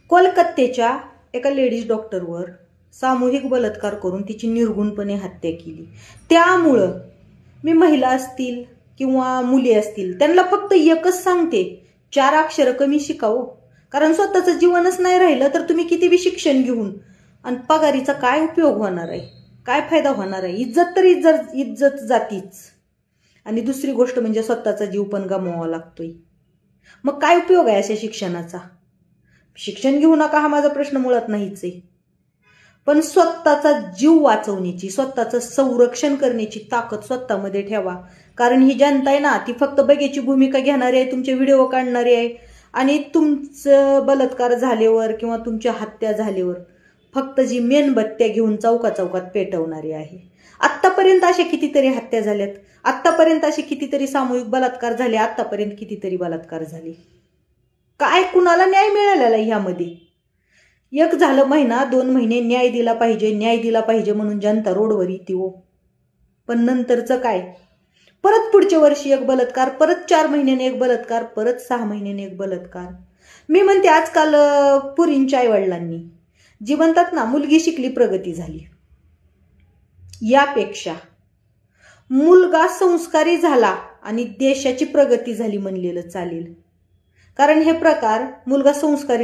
कोलकात्याच्या एका लेडीज डॉक्टरवर सामूहिक बलात्कार करून तिची निर्गुणपणे हत्या केली। त्यामुळं मी महिला असतील किंवा मुली असतील त्यांना फक्त एकच सांगते, 4 अक्षर कमी शिकावं। कारण स्वतःचं जीवनच नाही राहिलं तर तुम्ही किती बी शिक्षण घेऊन आणि पगारीचा काय उपयोग होणार आहे, काय फायदा होणार आहे? इज्जत तर इज्जत जातीच। आणि दुसरी गोष्ट म्हणजे स्वतःचा जीव पण गमवावा लागतोय। मग काय उपयोग आहे अशा शिक्षणाचा? शिक्षण घेऊ नका हा माझा प्रश्न मुळात नाहीच आहे, पण स्वतःचा जीव वाचवण्याची, स्वतःचं संरक्षण करण्याची ताकद स्वतःमध्ये ठेवा। कारण ही जनता आहे ना, ती फक्त बघ्याची भूमिका घेणारी आहे, तुमचे व्हिडिओ काढणारे आहे आणि तुमचं बलात्कार झाल्यावर किंवा तुमच्या हत्या झाल्यावर फक्त जी मेणबत्त्या घेऊन चौका चौकात पेटवणारी आहे। आत्तापर्यंत अशा कितीतरी हत्या झाल्यात, आत्तापर्यंत असे कितीतरी सामूहिक बलात्कार झाले, आत्तापर्यंत कितीतरी बलात्कार झाले। काय कुणाला न्याय मिळालेला ह्यामध्ये? एक झालं महिना 2 महिने न्याय दिला पाहिजे, न्याय दिला पाहिजे म्हणून जनता रोडवर येते हो। पण नंतरचं काय? परत पुढच्या वर्षी एक बलात्कार, परत 4 महिन्याने एक बलात्कार, परत 6 महिन्याने एक बलात्कार। मी म्हणते आजकाल पुरींच्या आईवडिलांनी जी म्हणतात ना, मुलगी शिकली प्रगती झाली, यापेक्षा मुलगा संस्कारी झाला आणि देशाची प्रगती झाली म्हणलेलं चालेल। कारण हे प्रकार मुलगा संस्कारी